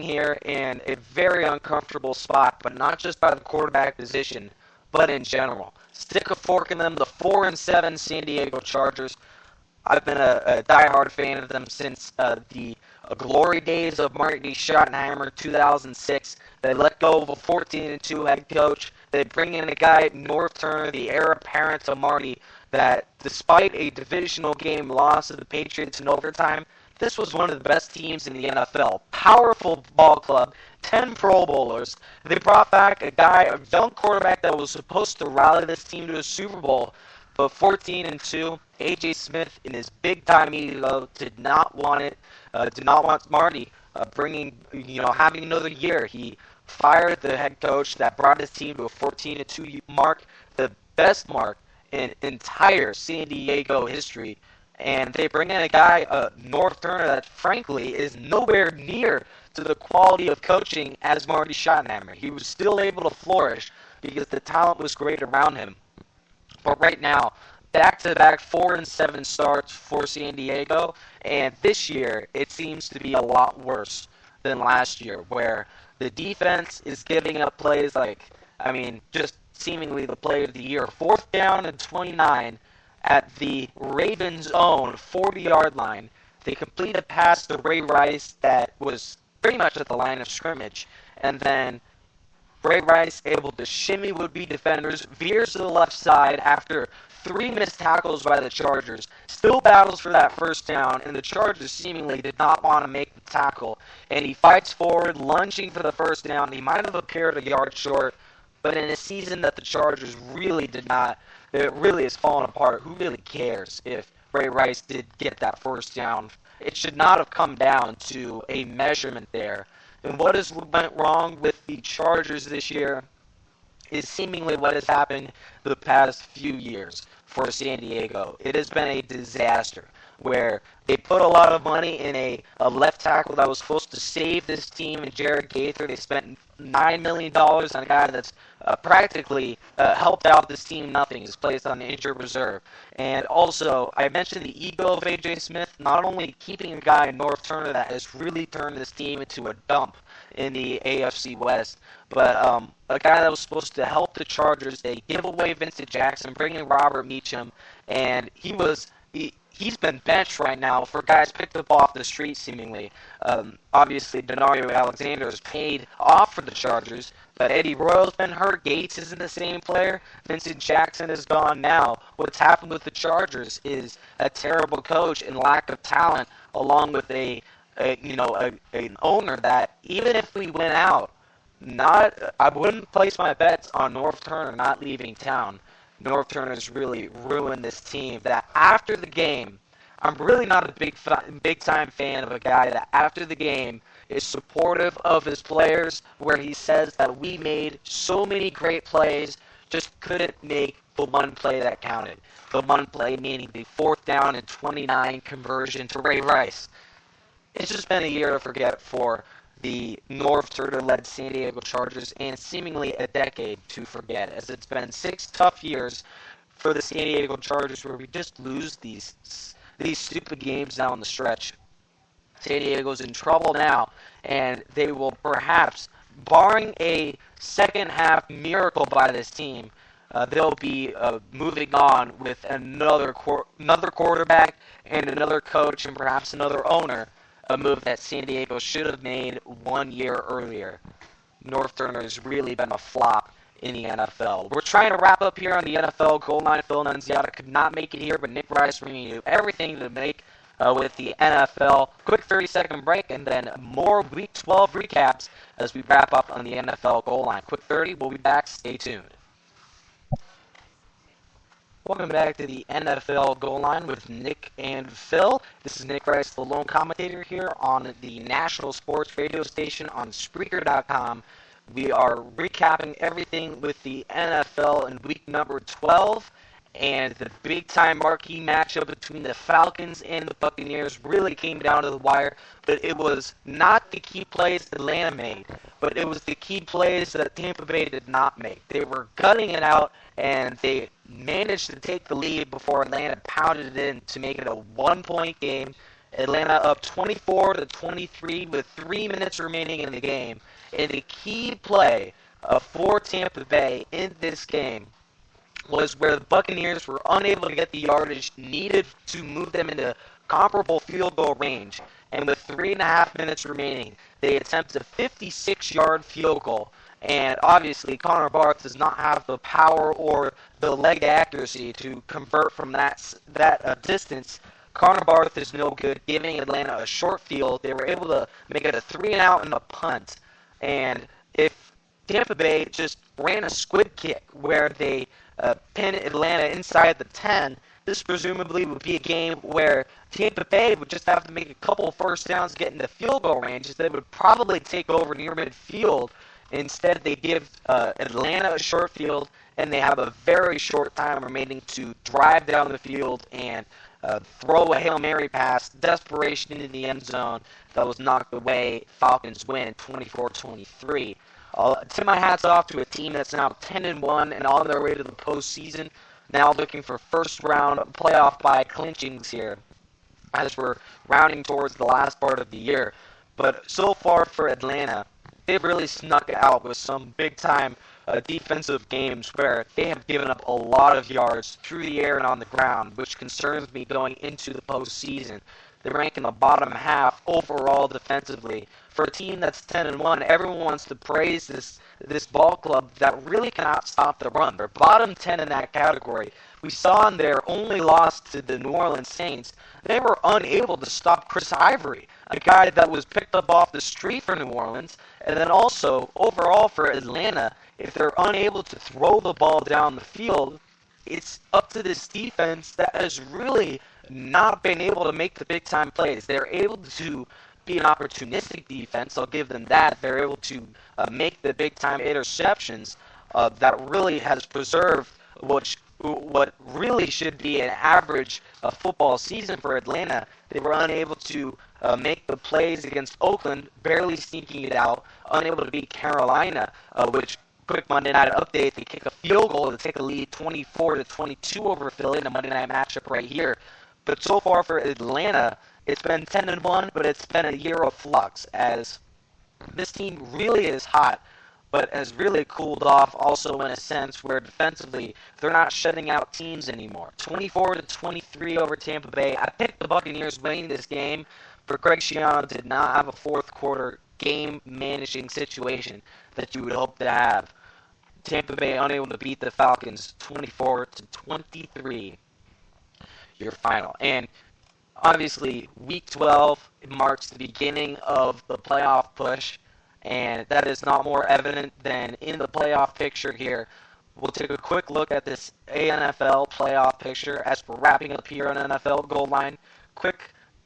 here in a very uncomfortable spot, but not just by the quarterback position, but in general. Stick a fork in them, the 4-7 San Diego Chargers. I've been a diehard fan of them since the glory days of Marty Schottenheimer, 2006. They let go of a 14-2 head coach. They bring in a guy, North Turner, the heir apparent to Marty, that despite a divisional game loss to the Patriots in overtime, this was one of the best teams in the NFL. Powerful ball club, 10 Pro Bowlers. They brought back a young quarterback that was supposed to rally this team to a Super Bowl, but 14-2, A.J. Smith in his big-time ego did not want it, did not want Marty having another year. He fired the head coach that brought his team to a 14-2 mark, the best mark in entire San Diego history. And they bring in a guy, North Turner, that frankly is nowhere near to the quality of coaching as Marty Schottenheimer. He was still able to flourish because the talent was great around him. But right now, back-to-back 4-7 starts for San Diego, and this year it seems to be a lot worse than last year, where the defense is giving up plays just seemingly the play of the year. 4th down and 29 at the Ravens' own 40-yard line. They complete a pass to Ray Rice that was pretty much at the line of scrimmage, and then Ray Rice able to shimmy would-be defenders, veers to the left side after 3 missed tackles by the Chargers, still battles for that first down, and the Chargers seemingly did not want to make the tackle, and he fights forward, lunging for the first down. He might have appeared a yard short, but in a season that the Chargers really did not, it really has fallen apart. Who really cares if Ray Rice did get that first down? It should not have come down to a measurement there. And what has went wrong with the Chargers this year is seemingly what has happened the past few years for San Diego. It has been a disaster where they put a lot of money in a left tackle that was supposed to save this team in Jared Gaither. They spent $9 million on a guy that's practically helped out this team nothing. He's placed on the injured reserve. And also, I mentioned the ego of A.J. Smith, not only keeping a guy in North Turner that has really turned this team into a dump in the AFC West, but a guy that was supposed to help the Chargers. They give away Vincent Jackson, bring in Robert Meacham, and he's been benched right now for guys picked up off the street, seemingly. Obviously, Denario Alexander is paid off for the Chargers, but Eddie Royal's been hurt. Gates isn't the same player. Vincent Jackson is gone now. What's happened with the Chargers is a terrible coach and lack of talent, along with an owner that, even if we went out, I wouldn't place my bets on North Turner not leaving town. North Turner's really ruined this team. That after the game, I'm really not a big time fan of a guy that after the game is supportive of his players, where he says that we made so many great plays, just couldn't make the one play that counted. The one play meaning the 4th down and 29 conversion to Ray Rice. It's just been a year to forget for the North Turner-led San Diego Chargers, and seemingly a decade to forget, as it's been 6 tough years for the San Diego Chargers where we just lose these stupid games down the stretch. San Diego's in trouble now, and they will perhaps, barring a second-half miracle by this team, they'll be moving on with another quarterback and another coach and perhaps another owner, a move that San Diego should have made 1 year earlier. North Turner has really been a flop in the NFL. We're trying to wrap up here on the NFL Goal Line. Phil Nunziata could not make it here, but Nick Rice bringing you everything to make with the NFL. Quick 30-second break, and then more Week 12 recaps as we wrap up on the NFL Goal Line. Quick 30, we'll be back. Stay tuned. Welcome back to the NFL Goal Line with Nick and Phil. This is Nick Rice, the lone commentator here on the national sports radio station on Spreaker.com. We are recapping everything with the NFL in week number 12, and the big-time marquee matchup between the Falcons and the Buccaneers really came down to the wire, but it was not the key plays that Atlanta made, but it was the key plays that Tampa Bay did not make. They were gutting it out, and they managed to take the lead before Atlanta pounded it in to make it a 1-point game. Atlanta up 24-23 with 3 minutes remaining in the game. And the key play for Tampa Bay in this game was where the Buccaneers were unable to get the yardage needed to move them into comparable field goal range. And with 3.5 minutes remaining, they attempted a 56-yard field goal. And obviously, Connor Barth does not have the power or the leg accuracy to convert from that distance. Connor Barth is no good, giving Atlanta a short field. They were able to make it a 3-and-out and a punt. And if Tampa Bay just ran a squid kick where they pin Atlanta inside the 10, this presumably would be a game where Tampa Bay would just have to make a couple first downs to get into field goal range. They would probably take over near midfield. Instead, they give Atlanta a short field, and they have a very short time remaining to drive down the field and throw a Hail Mary pass, desperation into the end zone that was knocked away. Falcons win 24-23. Tip my hats off to a team that's now 10-1 and on their way to the postseason, now looking for first-round playoff bye clinchings here as we're rounding towards the last part of the year. But so far for Atlanta, they've really snuck out with some big-time defensive games where they have given up a lot of yards through the air and on the ground, which concerns me going into the postseason. They rank in the bottom half overall defensively. For a team that's 10-1, everyone wants to praise this ball club that really cannot stop the run. They're bottom 10 in that category. We saw in their only loss to the New Orleans Saints, they were unable to stop Chris Ivory, a guy that was picked up off the street for New Orleans. And then also, overall for Atlanta, if they're unable to throw the ball down the field, it's up to this defense that has really not been able to make the big-time plays. They're able to be an opportunistic defense. I'll give them that. They're able to make the big-time interceptions that really has preserved what really should be an average football season for Atlanta. They were unable to make the plays against Oakland, barely sneaking it out, unable to beat Carolina, which, quick Monday night update, they kick a field goal to take a lead 24-22 over Philly in a Monday night matchup right here. But so far for Atlanta, it's been 10-1, but it's been a year of flux as this team really is hot, but has really cooled off also in a sense where defensively they're not shutting out teams anymore. 24-23 over Tampa Bay. I picked the Buccaneers winning this game, but Greg Schiano did not have a fourth quarter game managing situation that you would hope to have. Tampa Bay unable to beat the Falcons 24-23. Your final. And obviously, Week 12 marks the beginning of the playoff push, and that is not more evident than in the playoff picture here. We'll take a quick look at this ANFL playoff picture as we're wrapping up here on NFL Goal Line. Quick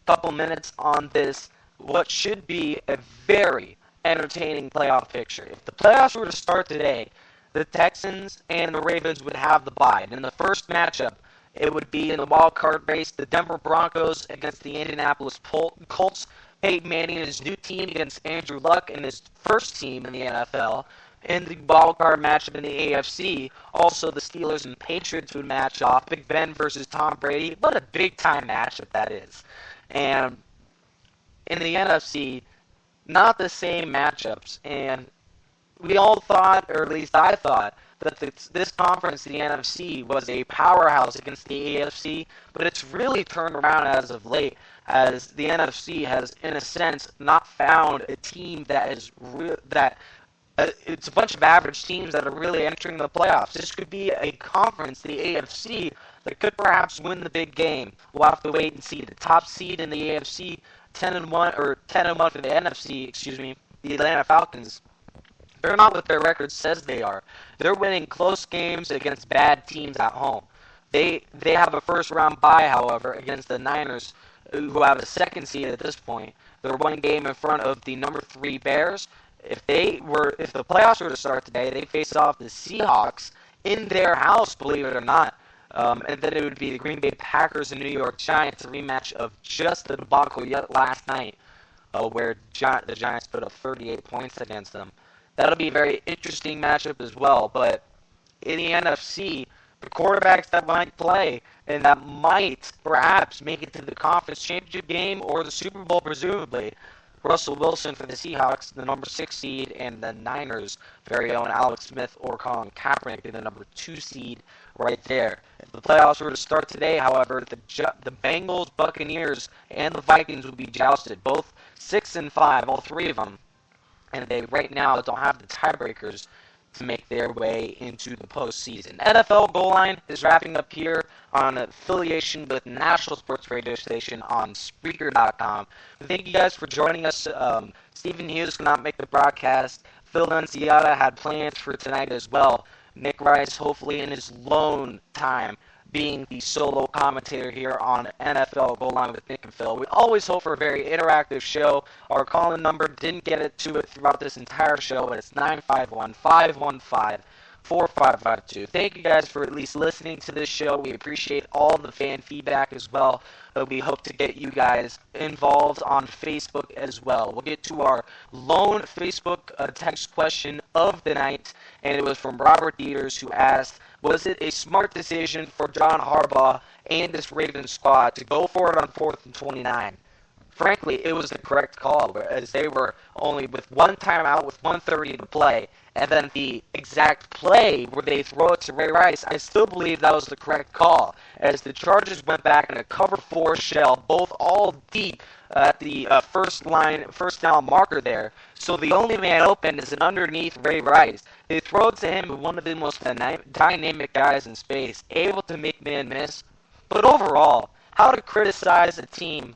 couple minutes on this, what should be a very entertaining playoff picture. If the playoffs were to start today, the Texans and the Ravens would have the bye. And in the first matchup, it would be in the wild card race, the Denver Broncos against the Indianapolis Colts. Peyton Manning and his new team against Andrew Luck and his first team in the NFL. In the wild card matchup in the AFC, also the Steelers and Patriots would match off. Big Ben versus Tom Brady. What a big-time matchup that is. And in the NFC, not the same matchups. And we all thought, or at least I thought, that this conference, the NFC, was a powerhouse against the AFC, but it's really turned around as of late, as the NFC has, in a sense, not found a team that is it's a bunch of average teams that are really entering the playoffs. This could be a conference, the AFC, that could perhaps win the big game. We'll have to wait and see. The top seed in the AFC, 10-1, or 10-1 for the NFC, the Atlanta Falcons. They're not what their record says they are. They're winning close games against bad teams at home. They have a first-round bye, however, against the Niners, who have a second seed at this point. They're one game in front of the number 3 Bears. If the playoffs were to start today, they face off the Seahawks in their house, believe it or not. And then it would be the Green Bay Packers and New York Giants, a rematch of just the debacle last night, where the Giants put up 38 points against them. That'll be a very interesting matchup as well. But in the NFC, the quarterbacks that might play and that might perhaps make it to the conference championship game or the Super Bowl, presumably, Russell Wilson for the Seahawks, the number 6 seed, and the Niners' very own Alex Smith or Colin Kaepernick, the number 2 seed right there. If the playoffs were to start today, however, the Bengals, Buccaneers, and the Vikings would be jousted, both 6-5, all 3 of them. And they right now don't have the tiebreakers to make their way into the postseason. NFL Goal Line is wrapping up here on affiliation with National Sports Radio Station on Spreaker.com. Thank you guys for joining us. Stephen Hughes could not make the broadcast. Phil Nunziata had plans for tonight as well. Nick Rice, hopefully in his lone time, being the solo commentator here on NFL Goal Line with Nick and Phil. We always hope for a very interactive show. Our call-in number, didn't get it to it throughout this entire show, but it's 951-515-4552. Thank you guys for at least listening to this show. We appreciate all the fan feedback as well. We hope to get you guys involved on Facebook as well. We'll get to our lone Facebook text question of the night, and it was from Robert Dieters, who asked, was it a smart decision for John Harbaugh and this Ravens squad to go for it on 4th and 29? Frankly, it was the correct call, as they were only with one timeout with 1:30 to play, and then the exact play where they throw it to Ray Rice, I still believe that was the correct call, as the Chargers went back in a cover 4 shell, both all deep at the first down marker there. So the only man open is an underneath Ray Rice. They throw it to him, one of the most dynamic guys in space, able to make man miss. But overall, how to criticize a team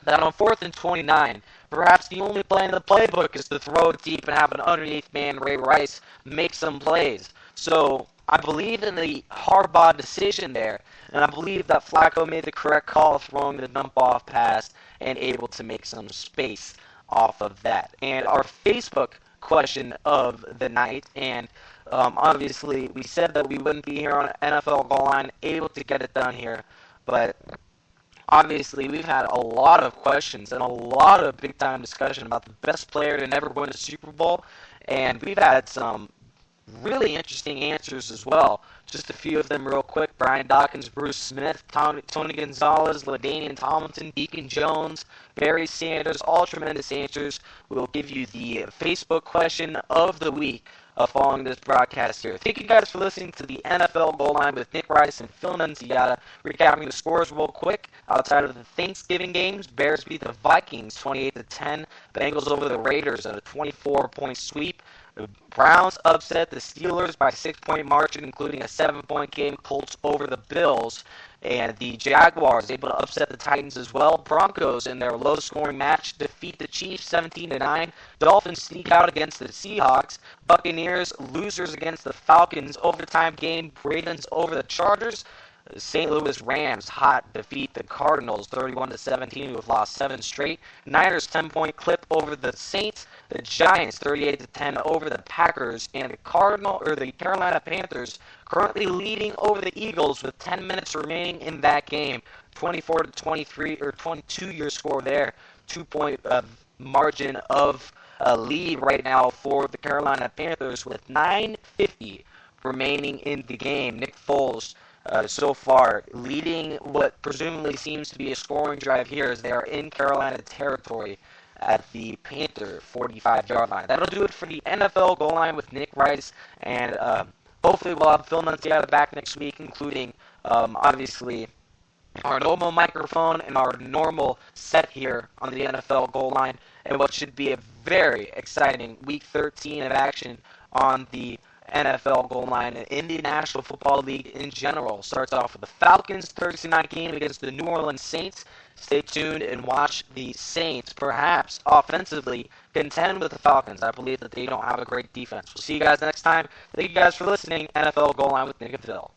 that on 4th and 29, perhaps the only play in the playbook is to throw it deep and have an underneath man, Ray Rice, make some plays. So I believe in the Harbaugh decision there, and I believe that Flacco made the correct call throwing the dump-off pass and able to make some space off of that. And our Facebook question of the night, and obviously we said that we wouldn't be here on NFL Goal Line, able to get it done here, but obviously, we've had a lot of questions and a lot of big-time discussion about the best player to never win a Super Bowl, and we've had some really interesting answers as well. Just a few of them real quick. Brian Dawkins, Bruce Smith, Tony Gonzalez, LaDainian Tomlinson, Deacon Jones, Barry Sanders, all tremendous answers. We'll give you the Facebook question of the week following this broadcast here. Thank you guys for listening to the NFL Goal Line with Nick Rice and Phil Nunziata. Recapping the scores real quick. Outside of the Thanksgiving games, Bears beat the Vikings 28-10. Bengals over the Raiders at a 24-point sweep. The Browns upset the Steelers by a 6-point margin, including a 7-point game. Colts over the Bills. And the Jaguars able to upset the Titans as well. Broncos in their low-scoring match defeat the Chiefs 17-9. Dolphins sneak out against the Seahawks. Buccaneers losers against the Falcons. Overtime game. Ravens over the Chargers. The St. Louis Rams hot defeat the Cardinals 31-17, who have lost 7 straight. Niners 10-point clip over the Saints. The Giants 38-10 over the Packers, and the Carolina Panthers currently leading over the Eagles with 10 minutes remaining in that game. 24-23 or 22 your score there. 2-point margin of lead right now for the Carolina Panthers with 9:50 remaining in the game. Nick Foles so far leading what presumably seems to be a scoring drive here as they are in Carolina territory at the Panther 45-yard line. That'll do it for the NFL Goal Line with Nick Rice, and hopefully we'll have Phil Nunziata back next week, including obviously our normal microphone and our normal set here on the NFL Goal Line, and what should be a very exciting Week 13 of action on the NFL Goal Line and in the National Football League in general. Starts off with the Falcons Thursday night game against the New Orleans Saints. Stay tuned and watch the Saints perhaps offensively contend with the Falcons. I believe that they don't have a great defense. We'll see you guys next time. Thank you guys for listening. NFL Goal Line with Nick and Phil.